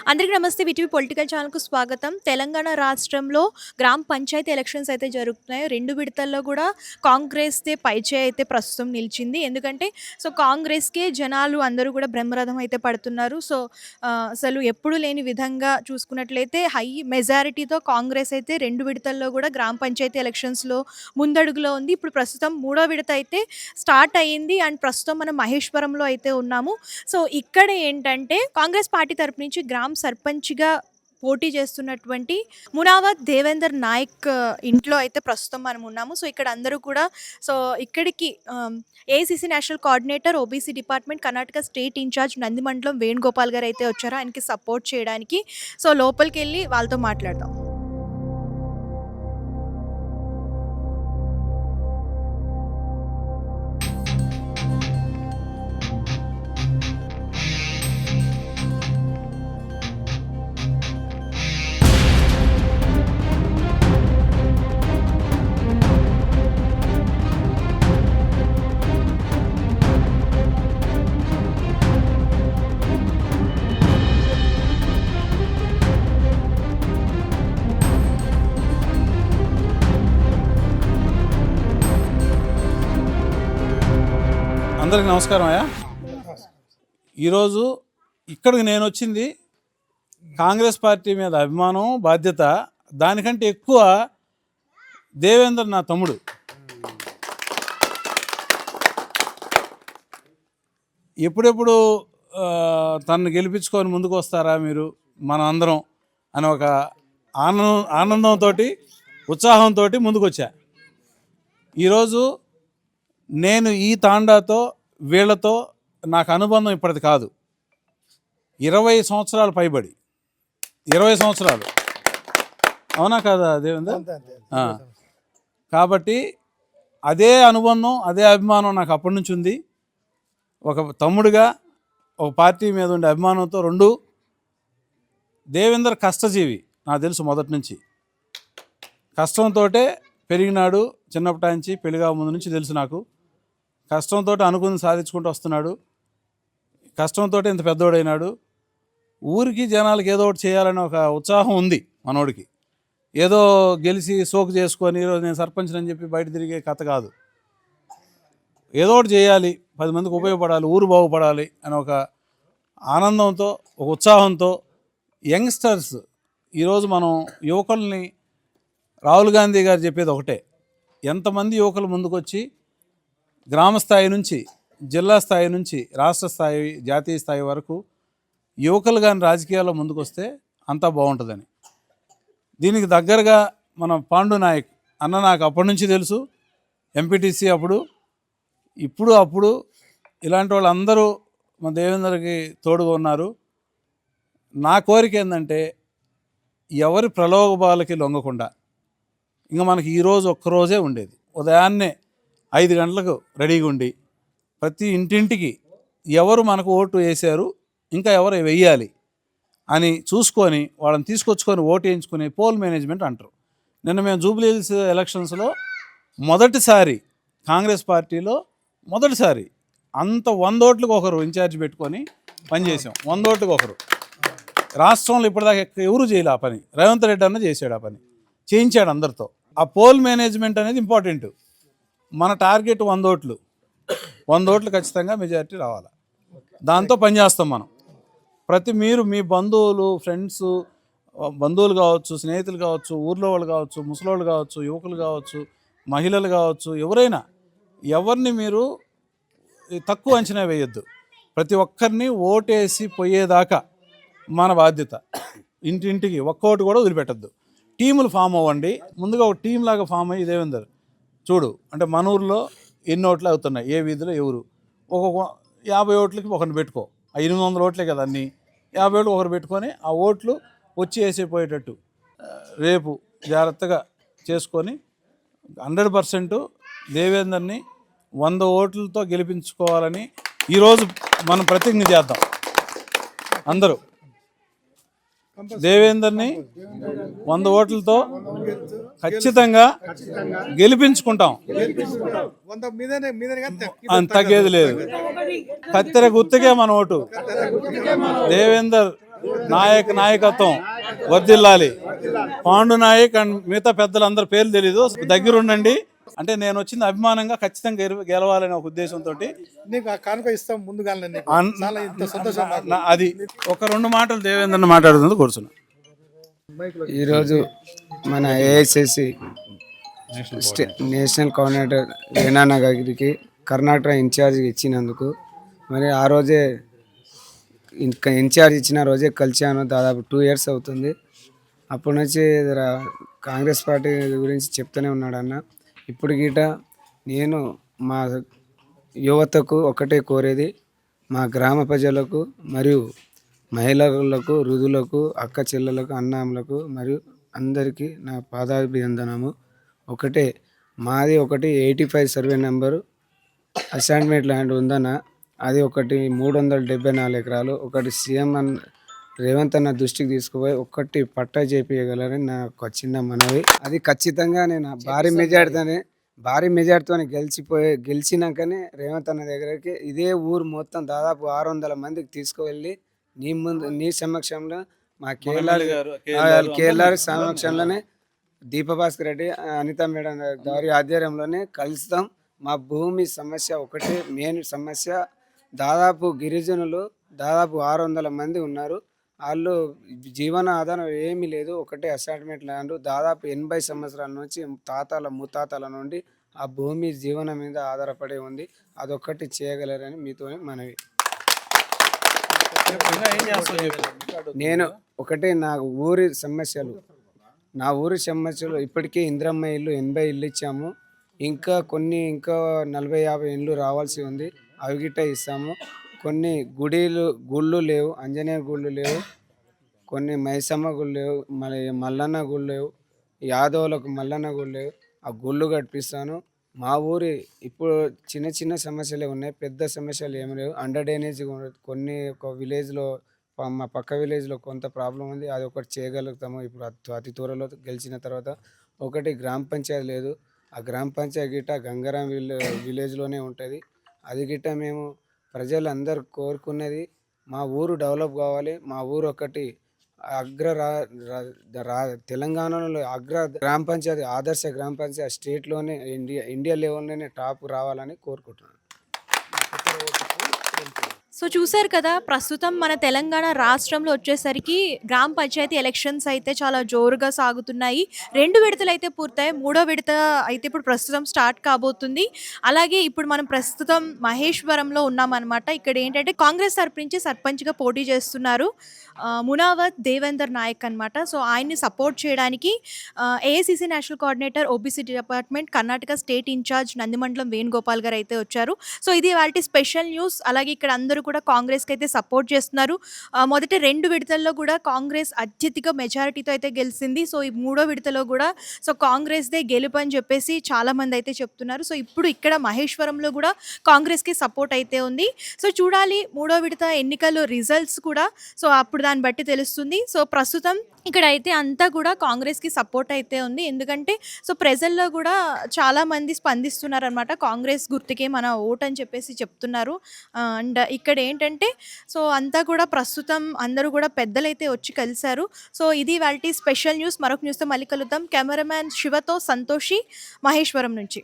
అందరికీ నమస్తే. VTV political ఛానల్‌కు స్వాగతం. తెలంగాణ రాష్ట్రంలో గ్రామ పంచాయతీ ఎలక్షన్స్ అయితే జరుగుతున్నాయి. 2 విడతల్లో కూడా కాంగ్రెస్‌దే పైచేయి అయితే ప్రస్తుతం నిలిచింది. ఎందుకంటే కాంగ్రెస్‌కే జనాలు అందరూ కూడా బ్రహ్మరథం అయితే పడుతున్నారు. అసలు ఎప్పుడు లేని విధంగా చూసుకున్నట్లయితే హై మెజారిటీతో కాంగ్రెస్ అయితే 2 విడతల్లో కూడా గ్రామ పంచాయతీ ఎలక్షన్స్‌లో ముందడుగులో ఉంది. ఇప్పుడు ప్రస్తుతం మూడో విడత అయితే స్టార్ట్ అయింది. అండ్ ప్రస్తుతం మనం మహేశ్వరంలో అయితే ఉన్నాము. ఇక్కడ ఏంటంటే కాంగ్రెస్ పార్టీ తరపు నుంచి గ్రామ సర్పంచ్‌గా పోటీ చేస్తున్నటువంటి మునావత్ దేవేందర్ నాయక్ ఇంట్లో అయితే ప్రస్తుతం మనం ఉన్నాము. ఇక్కడ అందరూ కూడా సో ఇక్కడికి AICC national coordinator, OBC department, Karnataka state incharge Nandimandalam Venugopal garu అయితే వచ్చారు ఆయనకి సపోర్ట్ చేయడానికి. లోపలికెళ్ళి వాళ్ళతో మాట్లాడదాం. అందరికి నమస్కారం అయ్యా. ఈరోజు ఇక్కడికి నేను వచ్చింది కాంగ్రెస్ పార్టీ మీద అభిమానం, బాధ్యత. దానికంటే ఎక్కువ దేవేందర్ నా తమ్ముడు. ఎప్పుడెప్పుడు తనను గెలిపించుకొని ముందుకు వస్తారా మీరు, మనం అందరం అని ఒక ఆనందంతో, ఉత్సాహంతో ముందుకు వచ్చా. ఈరోజు నేను ఈ తాండాతో, వీళ్లతో నాకు అనుబంధం ఇప్పటిది కాదు, 20 సంవత్సరాలు పైబడి. 20 సంవత్సరాలు, అవునా కాదా దేవేందర్? కాబట్టి అదే అనుబంధం, అదే అభిమానం నాకు అప్పటి నుంచి ఉంది. ఒక తమ్ముడిగా, ఒక పార్టీ మీద ఉండే అభిమానంతో. రెండు, దేవేందర్ కష్టజీవి నాకు తెలుసు మొదటి నుంచి. కష్టంతో పెరిగినాడు. చిన్నప్పటి నుంచి, పెళ్లిగా ముందు నుంచి తెలుసు నాకు. కష్టంతో అనుకుని సాధించుకుంటూ వస్తున్నాడు. కష్టంతో ఇంత పెద్దోడైనాడు. ఊరికి, జనాలకి ఏదో ఒకటి చేయాలని ఒక ఉత్సాహం ఉంది మనోడికి. ఏదో గెలిచి సోకు చేసుకొని ఈరోజు నేను సర్పంచ్ అని చెప్పి బయట తిరిగే కథ కాదు. ఏదో ఒకటి చేయాలి, 10 మందికి ఉపయోగపడాలి, ఊరు బాగుపడాలి అని ఒక ఆనందంతో, ఒక ఉత్సాహంతో. యంగ్స్టర్స్, ఈరోజు మనం యువకుల్ని, రాహుల్ గాంధీ గారు చెప్పేది ఒకటే, ఎంతమంది యువకులు ముందుకొచ్చి గ్రామ స్థాయి నుంచి, జిల్లా స్థాయి నుంచి, రాష్ట్ర స్థాయి, జాతీయ స్థాయి వరకు యువకులు కానీ రాజకీయాల్లో ముందుకు వస్తే అంతా బాగుంటుందని. దీనికి దగ్గరగా మన పాండు నాయక్ అన్న నాకు అప్పటి నుంచి తెలుసు. ఎంపీటీసీ అప్పుడు, అప్పుడు ఇలాంటి వాళ్ళందరూ మన దేవేందర్కి తోడుగా ఉన్నారు. నా కోరిక ఏంటంటే ఎవరి ప్రలోభాలకి లొంగకుండా, ఇంకా మనకి ఈరోజు ఒక్కరోజే ఉండేది. ఉదయాన్నే 5 గంటలకు రెడీగా ఉండి, ప్రతి ఇంటింటికి ఎవరు మనకు ఓటు వేశారు, ఇంకా ఎవరు వెయ్యాలి అని చూసుకొని వాళ్ళని తీసుకొచ్చుకొని ఓటు వేయించుకునే పోల్ మేనేజ్మెంట్ అంటారు. నిన్న మేము జూబ్లీ హిల్స్ ఎలక్షన్స్లో మొదటిసారి, కాంగ్రెస్ పార్టీలో మొదటిసారి అంత 100 ఓట్లకు ఒకరు ఇన్ఛార్జ్ పెట్టుకొని పనిచేసాం. 100 ఓట్లకు ఒకరు. రాష్ట్రంలో ఇప్పటిదాకా ఎవరు చేయలే ఆ పని. రేవంత్ రెడ్డి అన్న చేశాడు ఆ పని, చేయించాడు అందరితో. ఆ పోల్ మేనేజ్మెంట్ అనేది ఇంపార్టెంట్. మన టార్గెట్ 100 ఓట్లు. 100 ఓట్లు ఖచ్చితంగా మెజారిటీ రావాలి. దాంతో పనిచేస్తాం మనం. మీరు మీ బంధువులు, ఫ్రెండ్స్, బంధువులు కావచ్చు, స్నేహితులు కావచ్చు, ఊర్లో వాళ్ళు కావచ్చు, ముసలోళ్ళు కావచ్చు, యువకులు కావచ్చు, మహిళలు కావచ్చు, ఎవరిని మీరు తక్కువ అంచనా వేయొద్దు. ప్రతి ఒక్కరిని ఓటేసి పోయేదాకా మన బాధ్యత. ఇంటింటికి ఒక్కోటి కూడా వదిలిపెట్టద్దు. టీములు ఫామ్ అవ్వండి. ముందుగా ఒక టీం లాగా ఫామ్ అయ్యి, దేవేందర్ చూడు అంటే మన ఊరిలో ఎన్ని ఓట్లు అవుతున్నాయి, ఏ వీధిలో ఎవరు, ఒక్కొక్క 50 ఓట్లకి ఒకరిని పెట్టుకో. 800 ఓట్లే కదా అన్నీ. 50 ఓట్లు ఒకరు పెట్టుకొని ఆ ఓట్లు వచ్చి వేసేపోయేటట్టు రేపు జాగ్రత్తగా చేసుకొని 100% దేవేందర్ని 100 ఓట్లతో గెలిపించుకోవాలని ఈరోజు మనం ప్రతిజ్ఞ చేద్దాం. అందరూ దేవేందర్ని 100 ఓట్లతో ఖచ్చితంగా గెలిపించుకుంటాం. తగ్గేది లేదు. కత్తెర గుర్తుకే మన ఓటు. దేవేందర్ నాయకత్వం వర్ధిల్లాలి. పాండు నాయక్ అండ్ మిగతా పెద్దలందరి పేర్లు తెలీదు, దగ్గరుండండి. అంటే నేను వచ్చింది అభిమానంగా ఖచ్చితంగా గెలవాలనే ఒక ఉద్దేశంతో నీకు ఆ కానుక ఇస్తాం ముందుగానే నీకు. చాలా ఇంత సంతోషం నాకు. అది ఒక 2 మాటలు దేవేంద్రని మాట్లాడుతుంది కూర్చున్నా. ఈరోజు మన ఏఐసిసి నేషనల్ కోఆర్డినేటర్ రేనాన్న గారికి కర్ణాటక ఇన్ఛార్జ్ ఇచ్చినందుకు మరి ఆ రోజే ఇంకా ఇన్ఛార్జ్ ఇచ్చిన రోజే కలిశాను. దాదాపు 2 years అవుతుంది. అప్పటి నుంచి కాంగ్రెస్ పార్టీ గురించి చెప్తూనే ఉన్నాడు అన్న. ఇప్పుడు గీట నేను మా యువతకు ఒకటే కోరేది, మా గ్రామ ప్రజలకు మరియు మహిళలకు, వృద్ధులకు, అక్క చెల్లెలకు, అన్నములకు మరియు అందరికీ నా పాదాభివందనము. ఒకటే మాది 85 సర్వే నెంబరు అసైన్మెంట్ ల్యాండ్ ఉందన్న. అది ఒకటి 374 ఎకరాలు. ఒకటి సీఎం రేవంత్ అన్న దృష్టికి తీసుకుపోయి ఒకటి పట్టా చేపించగలరని నా ఒక చిన్న మనవి. అది ఖచ్చితంగా నేను భారీ మెజార్టీతో గెలిచినాకనే రేవంత్ అన్న దగ్గరికి ఇదే ఊరు మొత్తం దాదాపు 600 మందికి తీసుకువెళ్ళి నీ సమక్షంలో మా కేఎల్ఆర్ సమక్షంలోనే దీపభాస్కర్ రెడ్డి, అనిత మేడం గారి ఆధ్వర్యంలోనే కలుస్తాం. మా భూమి సమస్య ఒకటే మెయిన్ సమస్య. దాదాపు గిరిజనులు దాదాపు 600 మంది ఉన్నారు. వాళ్ళు జీవన ఆధారం ఏమీ లేదు. ఒకటే అసైన్మెంట్ ల్యాండ్. దాదాపు 80 సంవత్సరాల నుంచి ముత్తాతల నుండి ఆ భూమి జీవనం మీద ఆధారపడి ఉంది. అదొక్కటి చేయగలరని మీతో మనవి. నేను ఒకటే నా ఊరి సమస్యలు ఇప్పటికే ఇందిరమ్మ ఇల్లు 80 ఇల్లు ఇచ్చాము. ఇంకా 40-50 ఇల్లు రావాల్సి ఉంది. అవి గిట్ట ఇస్తాము. కొన్ని గుళ్ళు లేవు, ఆంజనేయ గుళ్ళు లేవు, కొన్ని మైసమ్మ గుళ్ళు లేవు, మల్లన్న గుళ్ళు లేవు, యాదవులకు మల్లన్న గుళ్ళు లేవు. ఆ గుళ్ళు కట్టిస్తాను. మా ఊరి ఇప్పుడు చిన్న సమస్యలే ఉన్నాయి, పెద్ద సమస్యలు ఏమి లేవు. అండర్ డ్రైనేజ్ కొన్ని ఒక విలేజ్లో, మా పక్క విలేజ్లో కొంత ప్రాబ్లం ఉంది. అది ఒకటి చేయగలుగుతాము ఇప్పుడు అతి త్వరలో గెలిచిన తర్వాత. ఒకటి గ్రామ పంచాయతీ లేదు. ఆ గ్రామ పంచాయతీ గిట్ట గంగారాం విలేజ్లోనే ఉంటుంది. అది గిట్ట మేము ప్రజలందరూ కోరుకున్నది, మా ఊరు డెవలప్ కావాలి. మా ఊరు ఒకటి తెలంగాణలో గ్రామ పంచాయతీ, ఆదర్శ గ్రామ పంచాయతీ స్టేట్లోనే ఇండియా లెవెల్లోనే టాప్ రావాలని కోరుకుంటున్నాను. సో చూశారు కదా, ప్రస్తుతం మన తెలంగాణ రాష్ట్రంలో వచ్చేసరికి గ్రామ పంచాయతీ ఎలక్షన్స్ అయితే చాలా జోరుగా సాగుతున్నాయి. 2 విడతలు అయితే పూర్తయి, 3వ విడత అయితే ఇప్పుడు ప్రస్తుతం స్టార్ట్ కాబోతుంది. అలాగే ఇప్పుడు మనం ప్రస్తుతం మహేశ్వరంలో ఉన్నామన్నమాట. ఇక్కడ ఏంటంటే కాంగ్రెస్ తరపు నుంచి సర్పంచ్గా పోటీ చేస్తున్నారు మునావత్ దేవేందర్ నాయక్ అనమాట. సో ఆయన్ని సపోర్ట్ చేయడానికి AICC national coordinator OBC department Karnataka state incharge Nandimandalam Venugopal garu అయితే వచ్చారు. సో ఇది వాటి స్పెషల్ న్యూస్. అలాగే ఇక్కడ అందరూ కూడా కాంగ్రెస్కి అయితే సపోర్ట్ చేస్తున్నారు. మొదటి 2 విడతల్లో కూడా కాంగ్రెస్ అత్యధిక మెజారిటీతో అయితే గెలిచింది. సో ఈ 3వ విడతలో కూడా సో కాంగ్రెస్దే గెలుపు అని చెప్పేసి చాలామంది అయితే చెప్తున్నారు. సో ఇప్పుడు ఇక్కడ మహేశ్వరంలో కూడా కాంగ్రెస్కి సపోర్ట్ అయితే ఉంది. సో చూడాలి 3వ విడత ఎన్నికలు రిజల్ట్స్ కూడా. సో అప్పుడు దాన్ని బట్టి తెలుస్తుంది. సో ప్రస్తుతం ఇక్కడ అయితే అంతా కూడా కాంగ్రెస్కి సపోర్ట్ అయితే ఉంది. ఎందుకంటే సో ప్రజల్లో కూడా చాలామంది స్పందిస్తున్నారు అనమాట. కాంగ్రెస్ గుర్తుకే మన ఓట్ అని చెప్పేసి చెప్తున్నారు. అండ్ ఇక్కడ ఏంటంటే సో అంతా కూడా ప్రస్తుతం అందరూ కూడా పెద్దలైతే వచ్చి కలిశారు. సో ఇది వాళ్ళ స్పెషల్ న్యూస్. మరొక న్యూస్తో మళ్ళీ కలుద్దాం. కెమెరామ్యాన్ శివతో సంతోషి, మహేశ్వరం నుంచి.